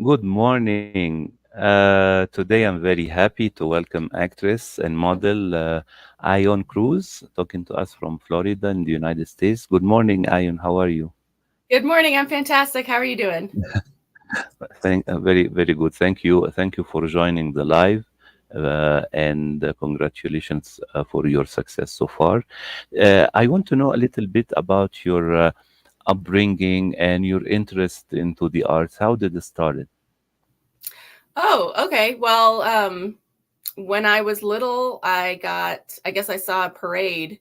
Good morning. Today I'm very happy to welcome actress and model Aeon Cruz, talking to us from Florida in the United States. Good morning, Aeon. How are you? Good morning. I'm fantastic. How are you doing? Very, very good. Thank you. Thank you for joining the live. And congratulations for your success so far. I want to know a little bit about your upbringing and your interest into the arts. How did it start? Oh, okay. Well, when I was little, I guess I saw a parade,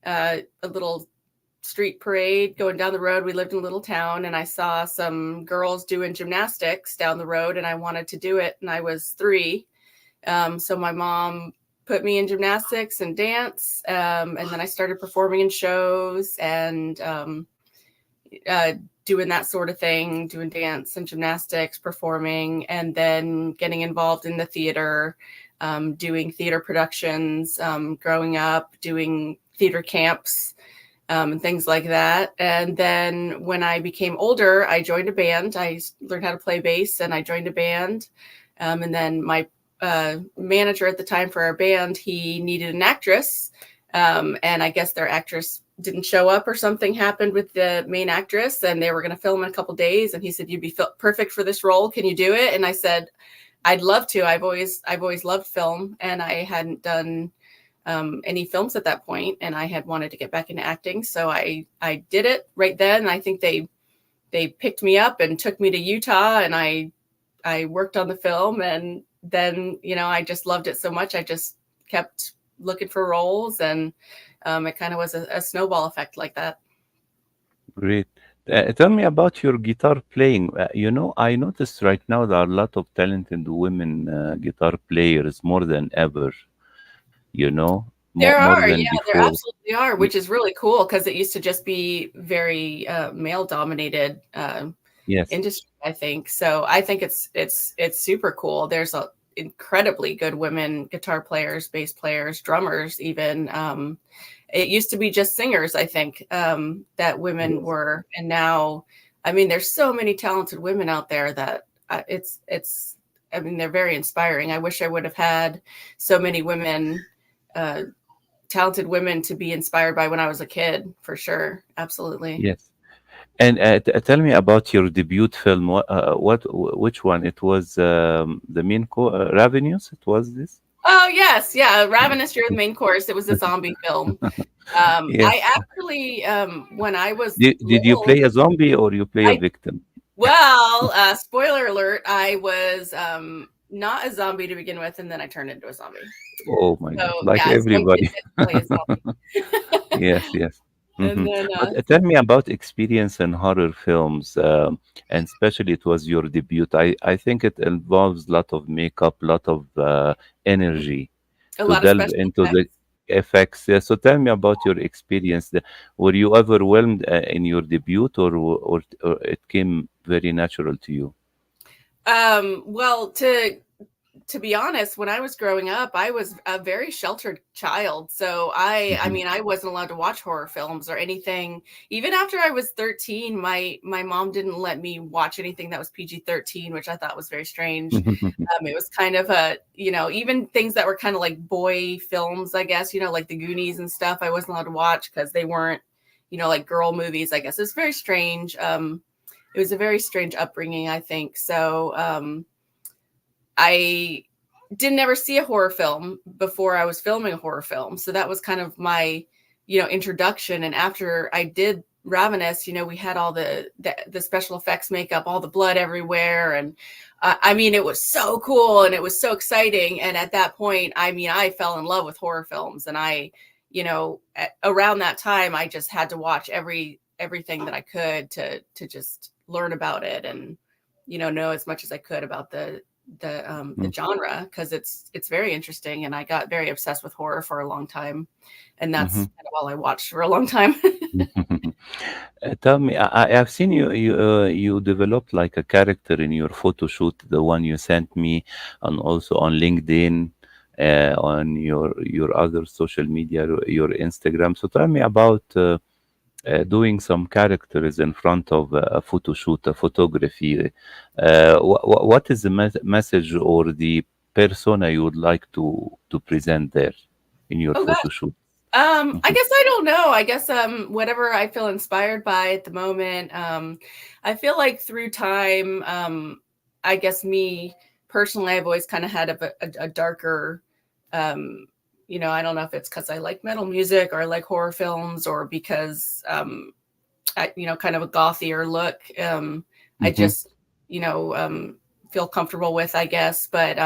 a little street parade going down the road. We lived in a little town, and I saw some girls doing gymnastics down the road, and I wanted to do it. And I was 3. So my mom put me in gymnastics and dance. And then I started performing in shows and uh, doing that sort of thing, doing dance and gymnastics, performing, and then getting involved in the theater, doing theater productions, growing up, doing theater camps, and things like that. And then when I became older, I joined a band. I learned how to play bass and I joined a band. And then my manager at the time for our band, he needed an actress. And I guess their actress didn't show up or something happened with the main actress and they were going to film in a couple days. And he said, "You'd be perfect for this role. Can you do it?" And I said, "I'd love to. I've always loved film, and I hadn't done any films at that point, and I had wanted to get back into acting. So I did it right then. I think they picked me up and took me to Utah, and I worked on the film, and then I just loved it so much. I just kept looking for roles, and it kind of was a snowball effect like that. Great. Tell me about your guitar playing. I noticed right now there are a lot of talented women guitar players more than ever, There more are, than yeah, there before. absolutely are, Y- which is really cool because it used to just be very male dominated Yes, industry, I think. So I think it's super cool. There's a incredibly good women guitar players, bass players, drummers, even. It used to be just singers, I think, that women yes, were, and now, I mean, there's so many talented women out there that it's. I mean, they're very inspiring. I wish I would have had so many women, uh, talented women to be inspired by when I was a kid, for sure. Absolutely. yes. And tell me about your debut film. Which one? It was the main Ravenous. It was this. Oh, yes, yeah, Ravenous, you're the main course. It was a zombie film. I Yes. actually, when I was Did you little, play a zombie or you play a I victim? well, spoiler alert, I was not a zombie to begin with, and then I turned into a zombie. Oh my God, So like yeah, some kids everybody. get to play a zombie. Yes, yes. And Hmm. then But tell me about experience in horror films, and especially it was your debut. I think it involves a lot of makeup, lot of energy a to lot of delve special into the effects. effects. Yeah, so tell me about your experience. Were you overwhelmed in your debut, or it came very natural to you? Well, to be honest, when I was growing up, I was a very sheltered child. So I Hmm. mean, I wasn't allowed to watch horror films or anything. Even after I was 13, my mom didn't let me watch anything that was PG-13, which I thought was very strange. It was kind of even things that were kind of like boy films, I guess, like the Goonies and stuff, I wasn't allowed to watch because they weren't, like girl movies, I guess. It's very strange. It was a very strange upbringing, I think. So I didn't ever see a horror film before I was filming a horror film. So that was kind of my, introduction. And after I did Ravenous, we had all the special effects makeup, all the blood everywhere. And I mean, it was so cool and it was so exciting. And at that point, I mean, I fell in love with horror films. And around that time, I just had to watch everything that I could to just learn about it and, know as much as I could about the genre because it's very interesting, and I got very obsessed with horror for a long time, and Hmm. that's kind of all I watched for a long time. Tell me, I've seen you developed like a character in your photo shoot, the one you sent me, and also on LinkedIn, on your other social media, your Instagram. So tell me about doing some characters in front of a photo shoot, a photography. What is the message or the persona you would like to present there in your Oh, photo shoot? I Mhm, guess I don't know. I guess whatever I feel inspired by at the moment. I feel like through time, I guess me personally, I've always kind of had a darker, um, I don't know if it's because I like metal music or I like horror films or because kind of a gothier look. I mhm. just feel comfortable with, I guess. But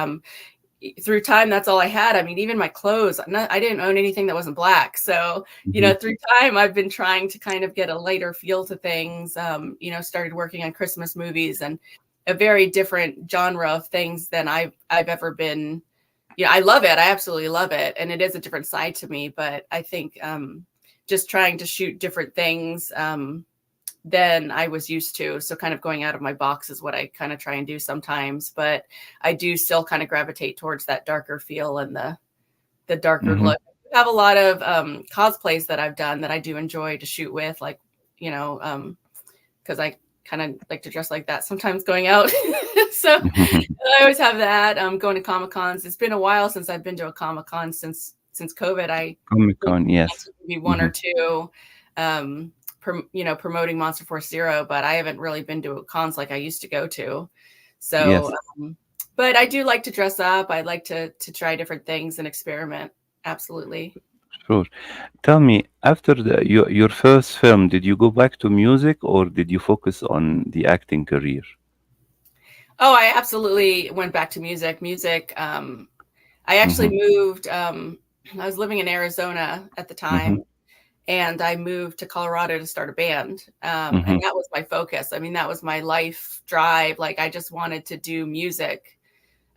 through time, that's all I had. I mean, even my clothes, I didn't own anything that wasn't black. So, Mhm, through time, I've been trying to kind of get a lighter feel to things. Started working on Christmas movies and a very different genre of things than I've ever been. I love it. I absolutely love it, and it is a different side to me. But I think just trying to shoot different things. Than I was used to. So kind of going out of my box is what I kind of try and do sometimes, but I do still kind of gravitate towards that darker feel and the darker mhm. look. I have a lot of cosplays that I've done that I do enjoy to shoot with, like, because I kind of like to dress like that sometimes going out. So I always have that. Going to Comic Cons. It's been a while since I've been to a Comic Con since COVID. I Comic think Con, yes. maybe one or Mhm. two, promoting Monster Force Zero, but I haven't really been to cons like I used to go to. So, Yes, but I do like to dress up. I like to try different things and experiment. Absolutely. sure. Tell me, after your first film, did you go back to music or did you focus on the acting career? Oh, I absolutely went back to music. I actually Mhm, moved. I was living in Arizona at the mhm, time, and I moved to Colorado to start a band. And mhm, that was my focus. I mean, that was my life drive. Like, I just wanted to do music.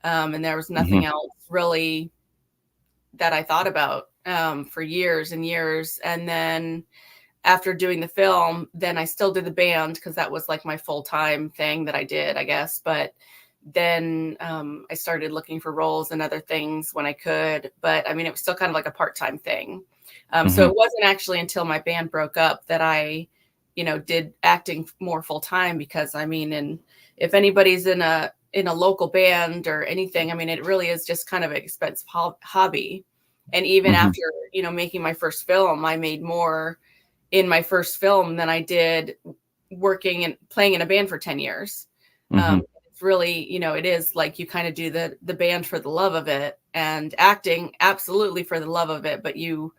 And there was mhm, nothing else really that I thought about for years and years. And then after doing the film, then I still did the band because that was like my full time thing that I did, I guess. But then I started looking for roles and other things when I could. But I mean, it was still kind of like a part time thing. So mhm, it wasn't actually until my band broke up that I, did acting more full time because I mean, and if anybody's in a local band or anything, I mean, it really is just kind of an expensive hobby. And even mhm, after, making my first film, I made more in my first film than I did working and playing in a band for 10 years. mhm. It's really, it is like you kind of do the band for the love of it and acting absolutely for the love of it, but you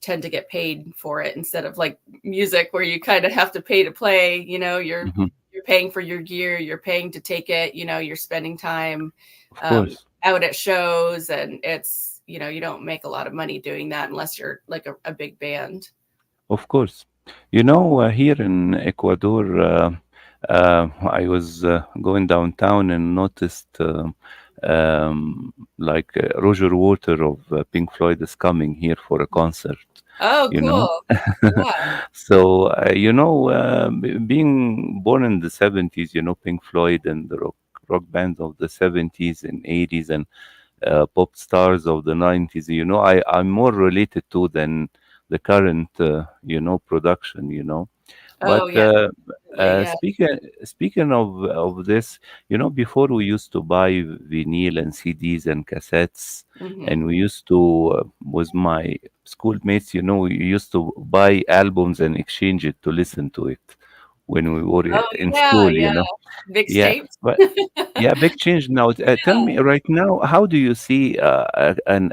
tend to get paid for it instead of like music where you kind of have to pay to play, Mhm. you're paying for your gear, you're paying to take it, you're spending time Of course, out at shows and it's, you don't make a lot of money doing that unless you're like a big band. of course. Here in Ecuador, I was going downtown and noticed like Roger Water of Pink Floyd is coming here for a concert. Oh, You know, cool. Yeah. so being born in the 70s, Pink Floyd and the rock bands of the 70s and 80s and pop stars of the 90s, I'm more related to than the current, production, Oh, but yeah, definitely, yeah. speaking of this, before we used to buy vinyl and CDs and cassettes, and Mhm. we used to, with my schoolmates, we used to buy albums and exchange it to listen to it when we were Oh, in yeah, school, yeah. Yeah, Mixtapes? but yeah, big change now. Tell me right now, how do you see an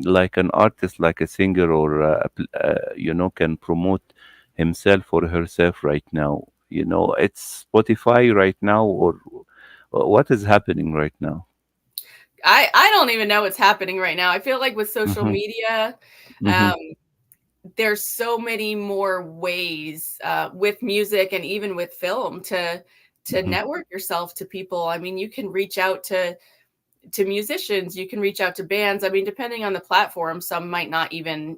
like an artist, like a singer, or can promote himself or herself right now? It's Spotify right now, or what is happening right now? I don't even know what's happening right now. I feel like with social Mm-hmm, media, mm-hmm, um, there's so many more ways, with music and even with film to mm-hmm, network yourself to people. I mean, you can reach out to musicians, you can reach out to bands. I mean, depending on the platform, some might not even,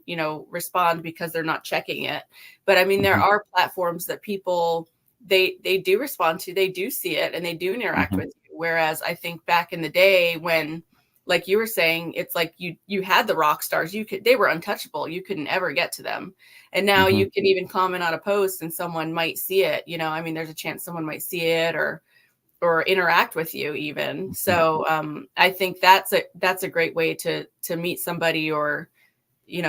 respond because they're not checking it. But I mean, there mm-hmm, are platforms that people they do respond to, they do see it and they do interact mm-hmm, with you. Whereas I think back in the day when like you were saying, it's like you had the rock stars, they were untouchable, you couldn't ever get to them. And now Hmm. you can even comment on a post and someone might see it, I mean, there's a chance someone might see it or interact with you even. Hmm. So I think that's a great way to meet somebody, or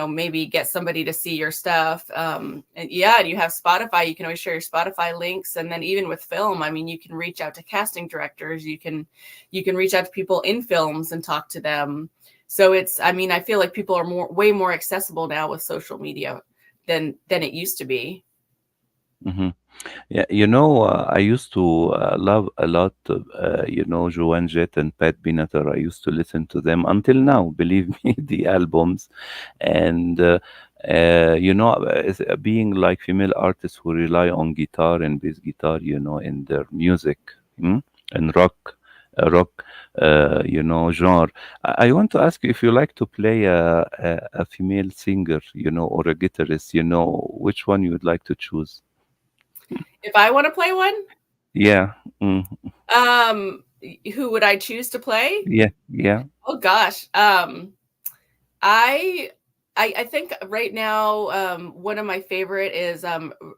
maybe get somebody to see your stuff. And yeah, and you have Spotify, you can always share your Spotify links. And then even with film, I mean, you can reach out to casting directors, you can reach out to people in films and talk to them. So I mean, I feel like people are way more accessible now with social media than it used to be. Hmm. Yeah, I used to love a lot, Joan Jett and Pat Benatar. I used to listen to them until now, believe me, the albums. And, being like female artists who rely on guitar and bass guitar, in their music, and rock, genre. I want to ask you if you like to play a female singer, or a guitarist, which one you would like to choose. If I want to play one, Yeah. Mm. who would I choose to play? Yeah. Yeah. Oh gosh. I I think right now, one of my favorite is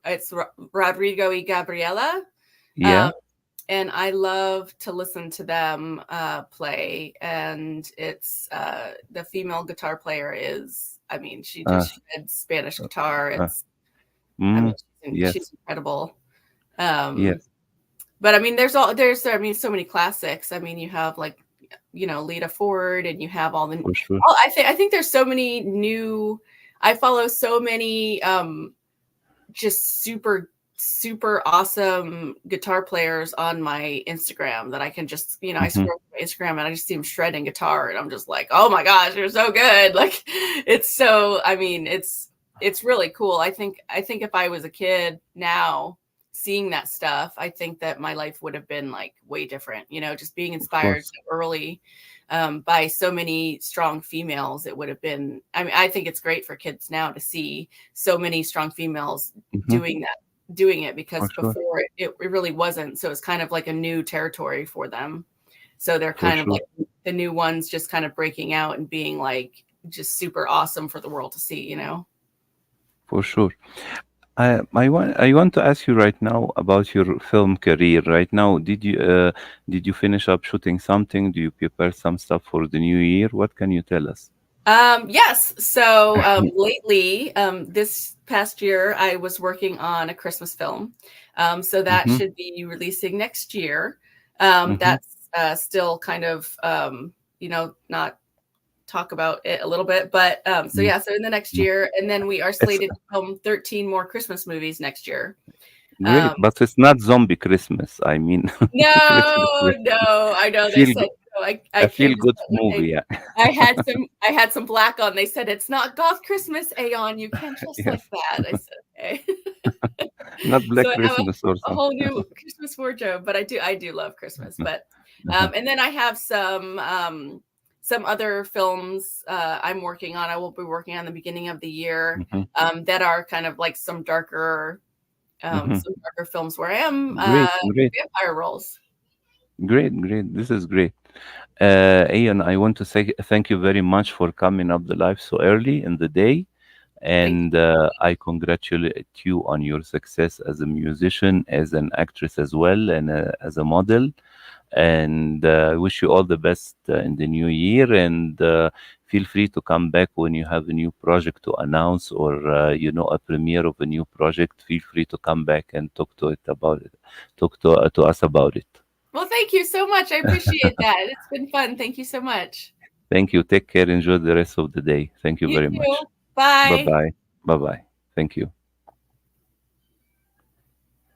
it's Rodrigo y Gabriela. Yeah. Um, and I love to listen to them play. And it's the female guitar player is, I mean, she Uh, just shreds Spanish guitar. uh, I mean, mm, she's yes. incredible. Um, Yes. but I mean, I mean, so many classics. I mean, you have like, Lita Ford, and you have For sure. I think there's so many new, I follow so many, just super awesome guitar players on my Instagram that I can just, I Hmm. scroll through my Instagram and I just see them shredding guitar and I'm just like, oh my gosh, you're so good. Like I mean, it's really cool. I think if I was a kid now seeing that stuff, I think that my life would have been like way different, just being Of inspired course. so early by so many strong females. It would have been, I mean, I think it's great for kids now to see so many strong females Hmm. doing it, For because sure. before it really wasn't. So it's kind of like a new territory for them. So they're For kind of sure. like the new ones, just kind of breaking out and being like just super awesome for the world to see. For sure. I want to ask you right now about your film career. Right now, did you finish up shooting something? Do you prepare some stuff for the new year? What can you tell us? Yes. So lately, this past year, I was working on a Christmas film. So that Mm-hmm. should be releasing next year. Mm-hmm. That's still kind of, not talk about it a little bit, but so Mm. yeah, so in the next year, and then we are It's slated to film 13 more Christmas movies next year. great, Um, but it's not zombie Christmas. I mean, Christmas no, with no, I know they feel said no, I a can't feel just good movie. Yeah. I had some black on. They said it's not goth Christmas, Aeon. You can't dress like Yes. that. I said okay. Not So Black I have Christmas or a something. whole new Christmas wardrobe, but I do love Christmas. But Uh-huh. and then I have some other films I'm working on. I will be working on the beginning of the year, Mhm. that are kind of like Mhm. some darker films where I am Great, great, vampire roles. great. This is great. Ian, I want to say thank you very much for coming up the live so early in the day. Thank And I congratulate you on your success as a musician, as an actress as well, and as a model. And I wish you all the best in the new year. And feel free to come back when you have a new project to announce, or a premiere of a new project. Feel free to come back and talk to us about it. Well, thank you so much. I appreciate that. It's been fun. Thank you so much. Thank you. Take care. Enjoy the rest of the day. Thank you You very much. too. Bye Bye. bye. Bye bye. Thank you.